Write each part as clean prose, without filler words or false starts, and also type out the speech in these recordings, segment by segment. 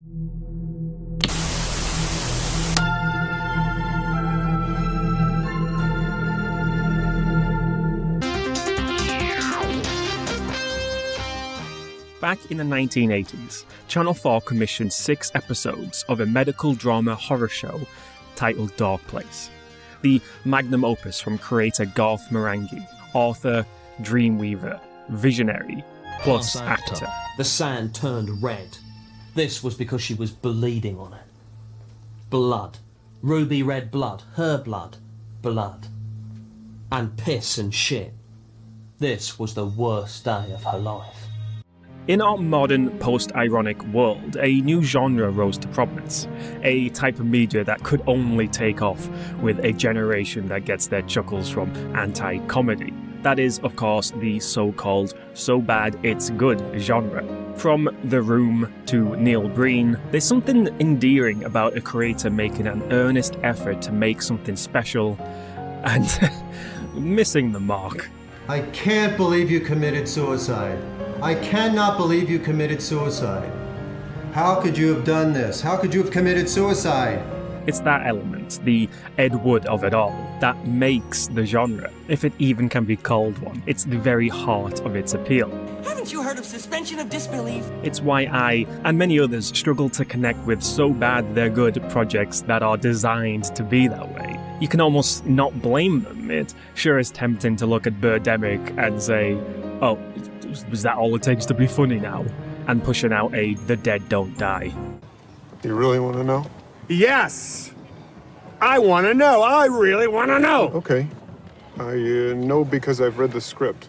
Back in the 1980s, Channel 4 commissioned 6 episodes of a medical drama horror show titled Darkplace. The magnum opus from creator Garth Marenghi, author, dreamweaver, visionary, plus actor. The sand turned red. This was because she was bleeding on it. Blood. Ruby red blood. Her blood. Blood. And piss and shit. This was the worst day of her life. In our modern, post-ironic world, a new genre rose to prominence. A type of media that could only take off with a generation that gets their chuckles from anti-comedy. That is, of course, the so-called so bad it's good genre. From The Room to Neil Breen, there's something endearing about a creator making an earnest effort to make something special and missing the mark. I can't believe you committed suicide. I cannot believe you committed suicide. How could you have done this? How could you have committed suicide? It's that element, the Ed Wood of it all, that makes the genre, if it even can be called one. It's the very heart of its appeal. Haven't you heard of suspension of disbelief? It's why I, and many others, struggle to connect with so bad they're good projects that are designed to be that way. You can almost not blame them. It sure is tempting to look at Birdemic and say, oh, was that all it takes to be funny now? And pushing out a The Dead Don't Die. You really want to know? Yes! I want to know! I really want to know! Okay. I know because I've read the script.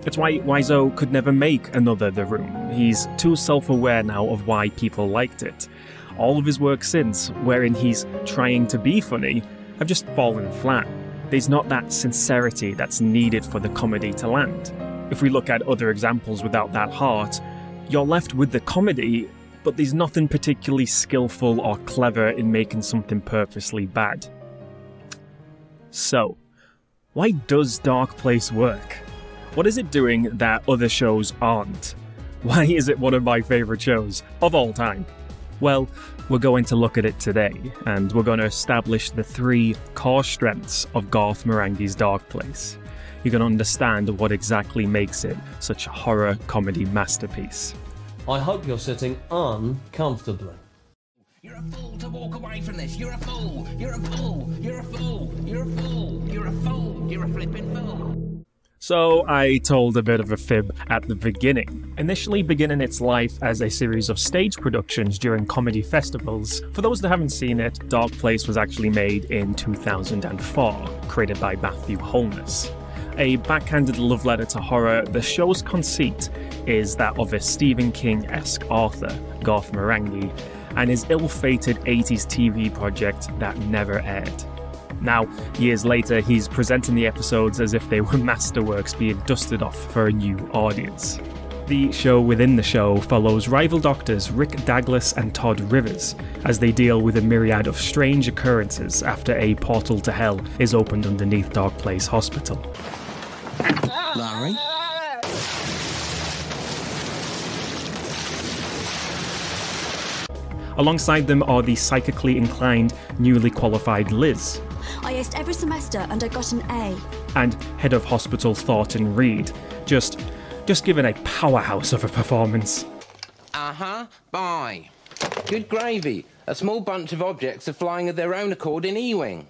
It's why Wiseau could never make another The Room. He's too self-aware now of why people liked it. All of his work since, wherein he's trying to be funny, have just fallen flat. There's not that sincerity that's needed for the comedy to land. If we look at other examples without that heart, you're left with the comedy, but there's nothing particularly skillful or clever in making something purposely bad. So, why does Darkplace work? What is it doing that other shows aren't? Why is it one of my favourite shows of all time? Well, we're going to look at it today, and we're going to establish the 3 core strengths of Garth Marenghi's Darkplace. You're going to understand what exactly makes it such a horror comedy masterpiece. I hope you're sitting uncomfortably. You're a fool to walk away from this. You're a fool. You're a fool. You're a fool. You're a fool. You're a fool. You're a flipping fool. So I told a bit of a fib at the beginning. Initially beginning its life as a series of stage productions during comedy festivals, for those that haven't seen it, Darkplace was actually made in 2004, created by Matthew Holness. A backhanded love letter to horror, the show's conceit is that of a Stephen King-esque author, Garth Marenghi, and his ill-fated 80s TV project that never aired. Now, years later, he's presenting the episodes as if they were masterworks being dusted off for a new audience. The show within the show follows rival doctors Rick Douglas and Todd Rivers as they deal with a myriad of strange occurrences after a portal to hell is opened underneath Darkplace Hospital. Larry? Alongside them are the psychically inclined, newly qualified Liz. I aced every semester and I got an A. And head of hospital Thornton Reed. Just given a powerhouse of a performance. Bye. Good gravy. A small bunch of objects are flying of their own accord in E-Wing.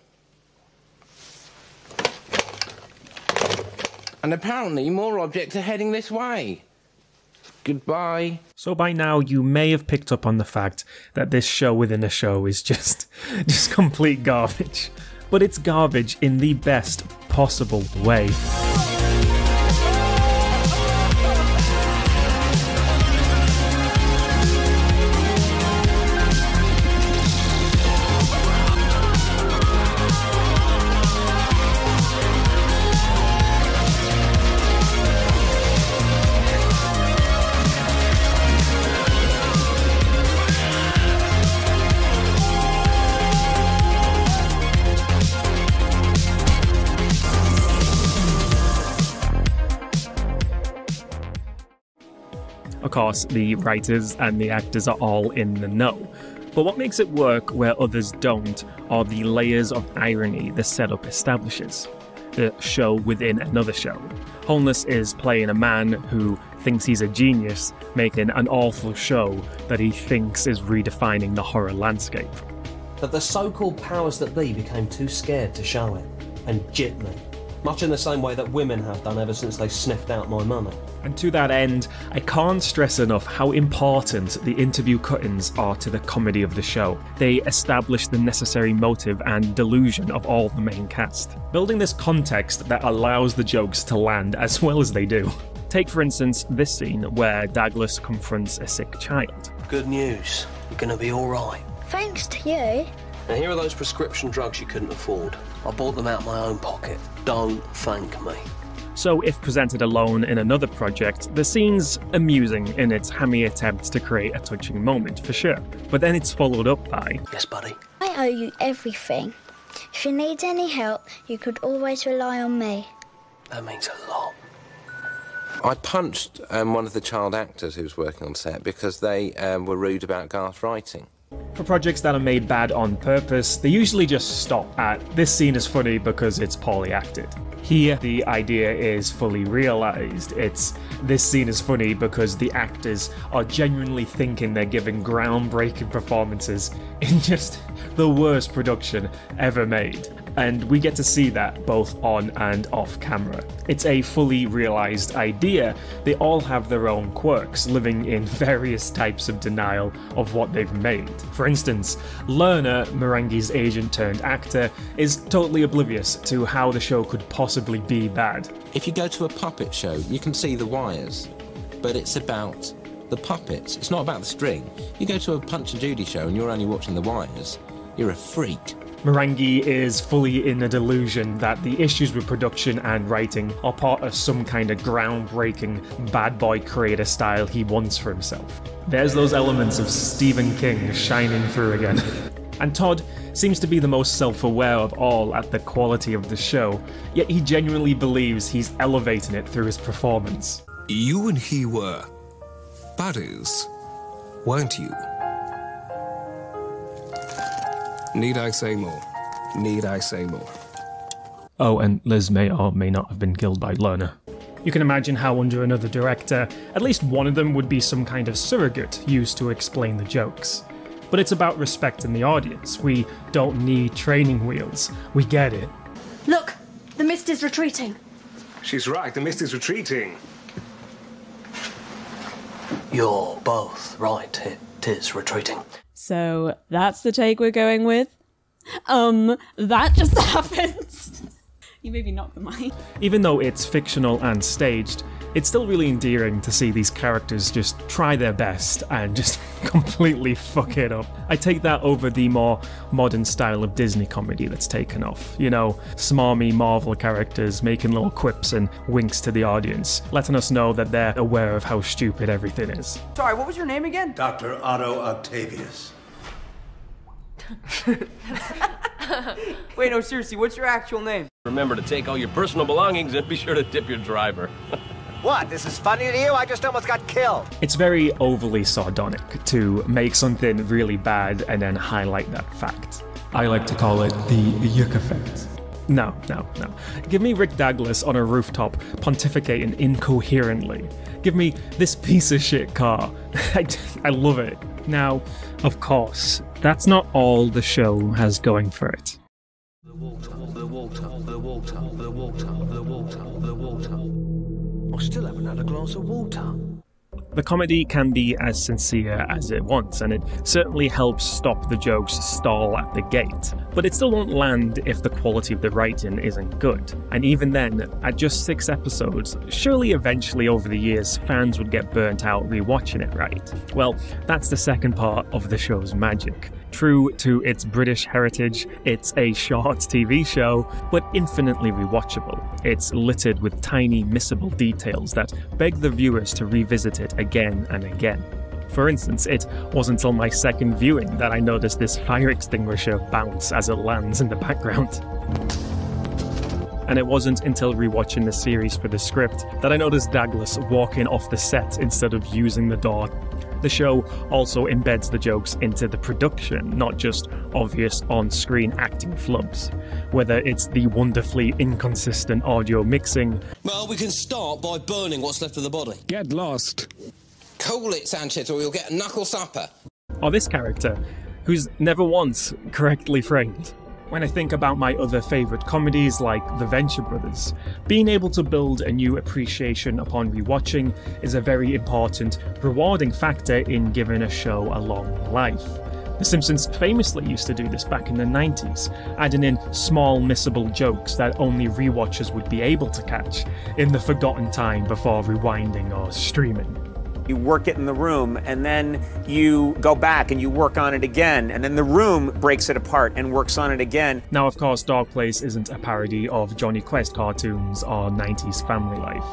And apparently more objects are heading this way. Goodbye. So by now you may have picked up on the fact that this show within a show is just complete garbage. But it's garbage in the best possible way. Of course, the writers and the actors are all in the know. But what makes it work where others don't are the layers of irony the setup establishes. The show within another show. Holness is playing a man who thinks he's a genius, making an awful show that he thinks is redefining the horror landscape. But the so-called powers that be became too scared to show it, and jipped me. Much in the same way that women have done ever since they sniffed out my money. And to that end, I can't stress enough how important the interview cut-ins are to the comedy of the show. They establish the necessary motive and delusion of all the main cast, building this context that allows the jokes to land as well as they do. Take, for instance, this scene where Douglas confronts a sick child. Good news. You're gonna be alright. Thanks to you. Now here are those prescription drugs you couldn't afford. I bought them out of my own pocket. Don't thank me. So if presented alone in another project, the scene's amusing in its hammy attempt to create a touching moment, for sure. But then it's followed up by... Yes, buddy? I owe you everything. If you need any help, you could always rely on me. That means a lot. I punched one of the child actors who was working on set because they were rude about Garth writing. For projects that are made bad on purpose, they usually just stop at, this scene is funny because it's poorly acted. Here, the idea is fully realised. It's, this scene is funny because the actors are genuinely thinking they're giving groundbreaking performances in just the worst production ever made. And we get to see that both on and off camera. It's a fully realised idea. They all have their own quirks, living in various types of denial of what they've made. For instance, Lerner, Marenghi's agent turned actor, is totally oblivious to how the show could possibly be bad. If you go to a puppet show, you can see the wires, but it's about the puppets. It's not about the string. You go to a Punch and Judy show and you're only watching the wires, you're a freak. Marenghi is fully in the delusion that the issues with production and writing are part of some kind of groundbreaking bad boy creator style he wants for himself. There's those elements of Stephen King shining through again. And Todd seems to be the most self-aware of all at the quality of the show, yet he genuinely believes he's elevating it through his performance. You and he were buddies, weren't you? Need I say more? Need I say more? Oh, and Liz may or may not have been killed by Lerner. You can imagine how under another director, at least one of them would be some kind of surrogate used to explain the jokes. But it's about respecting the audience. We don't need training wheels. We get it. Look, the mist is retreating. She's right, the mist is retreating. You're both right, it is retreating. So that's the take we're going with. That just happens. You maybe knocked the mic. Even though it's fictional and staged, it's still really endearing to see these characters just try their best and just completely fuck it up. I take that over the more modern style of Disney comedy that's taken off. You know, smarmy Marvel characters making little quips and winks to the audience, letting us know that they're aware of how stupid everything is. Sorry, what was your name again? Dr. Otto Octavius. Wait, no, seriously, what's your actual name? Remember to take all your personal belongings and be sure to tip your driver. What? This is funny to you? I just almost got killed. It's very overly sardonic to make something really bad and then highlight that fact. I like to call it the yuck effect. No. Give me Rick Douglas on a rooftop pontificating incoherently. Give me this piece of shit car. I love it. Now, of course, that's not all the show has going for it. I still haven't had a glass of water. The comedy can be as sincere as it wants, and it certainly helps stop the jokes stall at the gate. But it still won't land if the quality of the writing isn't good. And even then, at just 6 episodes, surely eventually over the years fans would get burnt out rewatching it, right? Well, that's the second part of the show's magic. True to its British heritage, it's a short TV show, but infinitely rewatchable. It's littered with tiny, missable details that beg the viewers to revisit it again and again. For instance, it wasn't until my second viewing that I noticed this fire extinguisher bounce as it lands in the background. and it wasn't until rewatching the series for the script that I noticed Douglas walking off the set instead of using the door. The show also embeds the jokes into the production, not just obvious on-screen acting flubs. Whether it's the wonderfully inconsistent audio mixing... Well, we can start by burning what's left of the body. Get lost. Cool it, Sanchez, or you'll get a knuckle supper. Or this character, who's never once correctly framed. When I think about my other favourite comedies like The Venture Brothers, being able to build a new appreciation upon rewatching is a very important, rewarding factor in giving a show a long life. The Simpsons famously used to do this back in the 90s, adding in small missable jokes that only rewatchers would be able to catch in the forgotten time before rewinding or streaming. You work it in the room, and then you go back and you work on it again, and then the room breaks it apart and works on it again. Now, of course, Darkplace isn't a parody of Johnny Quest cartoons or 90s family life.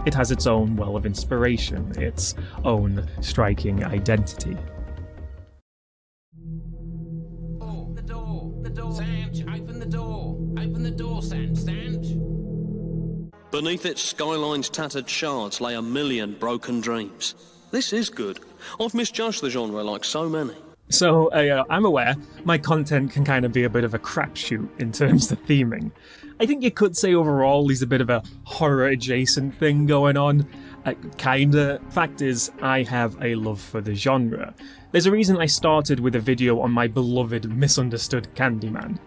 It has its own well of inspiration, its own striking identity. The door. Sanch, open the door. Open the door, Sanch. Beneath its skyline's tattered shards lay a million broken dreams. This is good. I've misjudged the genre like so many. So, I'm aware my content can kind of be a bit of a crapshoot in terms of theming. I think you could say overall there's a bit of a horror-adjacent thing going on. Kinda. Fact is, I have a love for the genre. There's a reason I started with a video on my beloved misunderstood Candyman.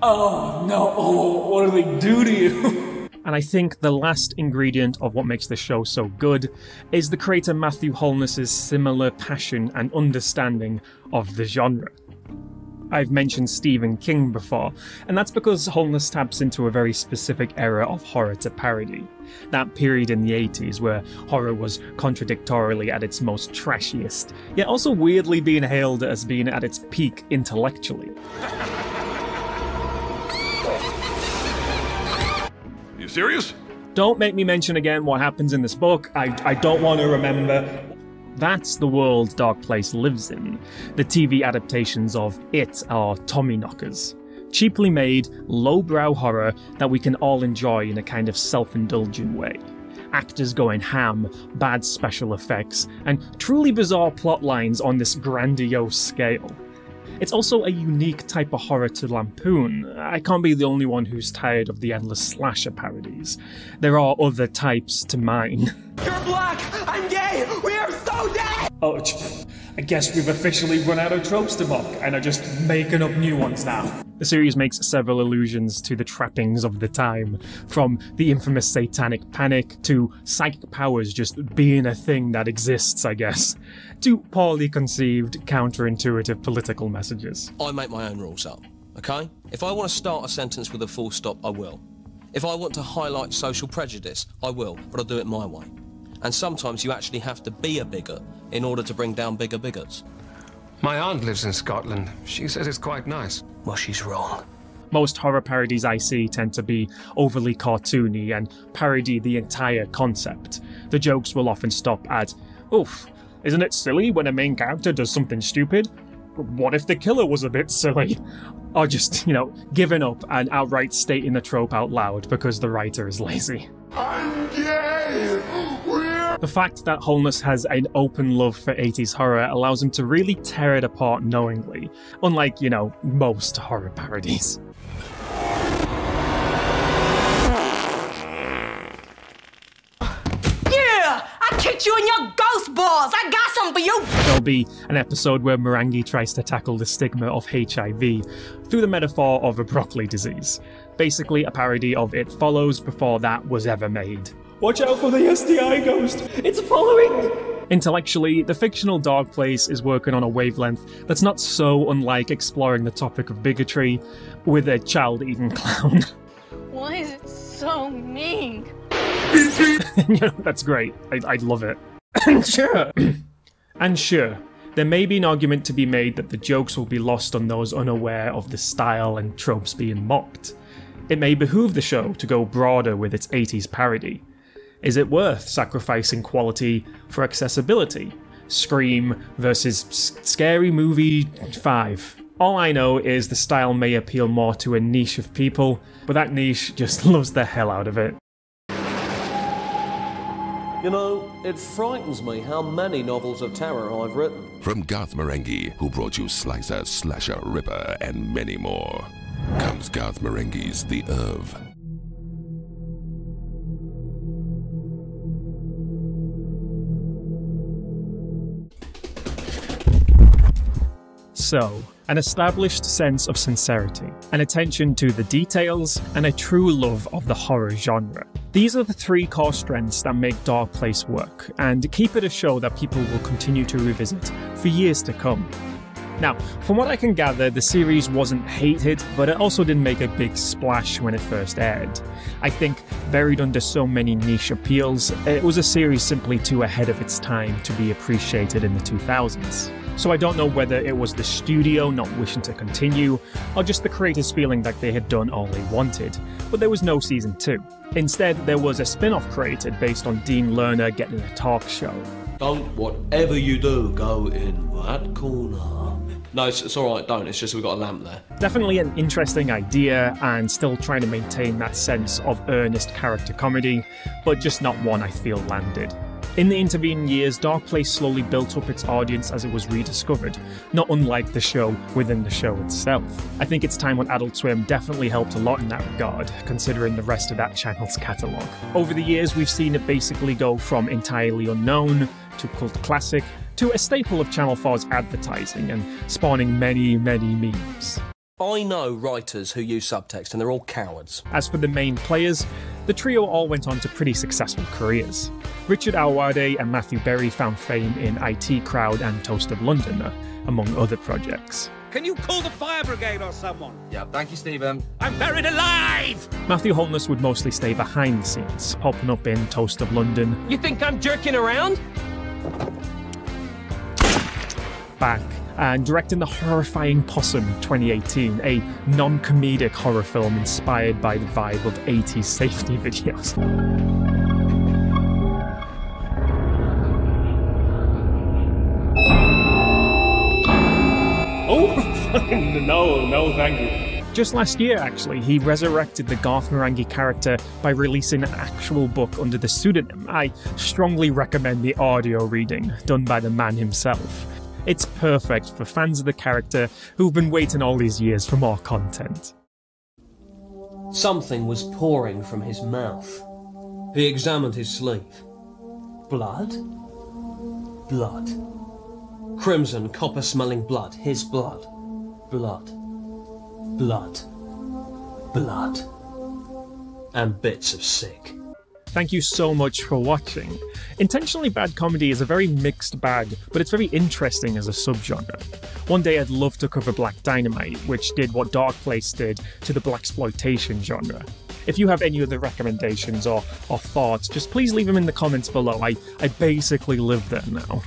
Oh no, what do they do to you? And I think the last ingredient of what makes the show so good is the creator Matthew Holness's similar passion and understanding of the genre. I've mentioned Stephen King before, and that's because Holness taps into a very specific era of horror to parody. That period in the 80s where horror was contradictorily at its most trashiest, yet also weirdly being hailed as being at its peak intellectually. You serious? Don't make me mention again what happens in this book. I don't want to remember. That's the world Darkplace lives in. The TV adaptations of It are Tommyknockers. Cheaply made, lowbrow horror that we can all enjoy in a kind of self-indulgent way. Actors going ham, bad special effects, and truly bizarre plot lines on this grandiose scale. It's also a unique type of horror to lampoon. I can't be the only one who's tired of the endless slasher parodies. There are other types to mine. You're black! I'm gay! We are so dead! Oh, I guess we've officially run out of tropes to mock and are just making up new ones now. The series makes several allusions to the trappings of the time, from the infamous satanic panic to psychic powers just being a thing that exists, I guess, to poorly conceived, counterintuitive political messages. I make my own rules up, okay? If I want to start a sentence with a full stop, I will. If I want to highlight social prejudice, I will, but I'll do it my way. And sometimes you actually have to be a bigot in order to bring down bigger bigots. My aunt lives in Scotland. She says it's quite nice. Well, she's wrong. Most horror parodies I see tend to be overly cartoony and parody the entire concept. The jokes will often stop at, "Oof, isn't it silly when a main character does something stupid? What if the killer was a bit silly?" Or just, giving up and outright stating the trope out loud because the writer is lazy. I'm gay! The fact that Holness has an open love for 80s horror allows him to really tear it apart knowingly, unlike, most horror parodies. Yeah! I kicked you in your ghost balls! I got something for you! There'll be an episode where Marenghi tries to tackle the stigma of HIV through the metaphor of a broccoli disease. Basically a parody of It Follows before that was ever made. Watch out for the STI ghost! It's following! Intellectually, the fictional Darkplace is working on a wavelength that's not so unlike exploring the topic of bigotry with a child-eating clown. Why is it so mean? That's great. I love it. And sure, there may be an argument to be made that the jokes will be lost on those unaware of the style and tropes being mocked. It may behoove the show to go broader with its 80s parody. Is it worth sacrificing quality for accessibility? Scream versus Scary Movie 5. All I know is the style may appeal more to a niche of people, but that niche just loves the hell out of it. You know, it frightens me how many novels of terror I've written. From Garth Marenghi, who brought you Slicer, Slasher, Ripper, and many more, comes Garth Marenghi's The Oeuvre. So, an established sense of sincerity, an attention to the details, and a true love of the horror genre. These are the three core strengths that make Darkplace work, and keep it a show that people will continue to revisit for years to come. Now, from what I can gather, the series wasn't hated, but it also didn't make a big splash when it first aired. I think, buried under so many niche appeals, it was a series simply too ahead of its time to be appreciated in the 2000s. So I don't know whether it was the studio not wishing to continue, or just the creators feeling like they had done all they wanted, but there was no season 2. Instead, there was a spin-off created based on Dean Lerner getting a talk show. Don't, whatever you do, go in that corner. No, it's alright, don't, it's just we've got a lamp there. Definitely an interesting idea, and still trying to maintain that sense of earnest character comedy, but just not one I feel landed. In the intervening years, Darkplace slowly built up its audience as it was rediscovered, not unlike the show within the show itself. I think its time on Adult Swim definitely helped a lot in that regard, considering the rest of that channel's catalogue. Over the years, we've seen it basically go from entirely unknown, to cult classic, to a staple of Channel 4's advertising, and spawning many, many memes. I know writers who use subtext, and they're all cowards. As for the main players, the trio all went on to pretty successful careers. Richard Ayoade and Matthew Berry found fame in IT Crowd and Toast of London, among other projects. Can you call the fire brigade or someone? Yeah, thank you, Stephen. I'm buried alive! Matthew Holness would mostly stay behind the scenes, popping up in Toast of London. You think I'm jerking around? Back, and directing The Horrifying Possum in 2018, a non-comedic horror film inspired by the vibe of 80s safety videos. Oh, no, thank you. Just last year, actually, he resurrected the Garth Marenghi character by releasing an actual book under the pseudonym. I strongly recommend the audio reading, done by the man himself. It's perfect for fans of the character who've been waiting all these years for more content. Something was pouring from his mouth. He examined his sleeve. Blood? Blood. Crimson, copper-smelling blood. His blood. Blood. Blood. Blood. And bits of sick. Thank you so much for watching. Intentionally bad comedy is a very mixed bag, but it's very interesting as a subgenre. One day I'd love to cover Black Dynamite, which did what Darkplace did to the blaxploitation genre. If you have any other recommendations or thoughts, just please leave them in the comments below. I basically live there now.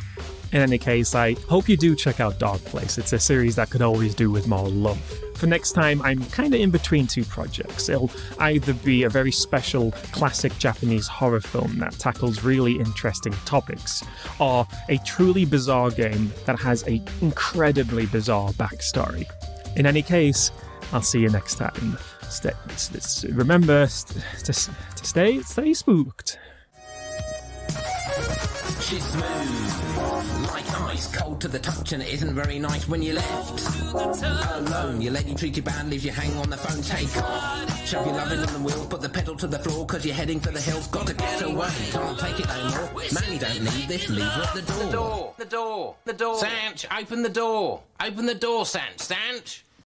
In any case, I hope you do check out Darkplace. It's a series that could always do with more love. For next time, I'm kinda in between two projects. It'll either be a very special classic Japanese horror film that tackles really interesting topics, or a truly bizarre game that has an incredibly bizarre backstory. In any case, I'll see you next time. Remember to stay spooked. She's smooth, like ice, cold to the touch, and it isn't very nice when you left alone. Your lady treats you bad, leaves you hanging on the phone. Take off, shove your loving on the wheel, put the pedal to the floor, cause you're heading for the hills. Got to get away, can't take it no more. Man, you don't need this, leave her at the door. The door. Sanch, open the door. Open the door, Sanch.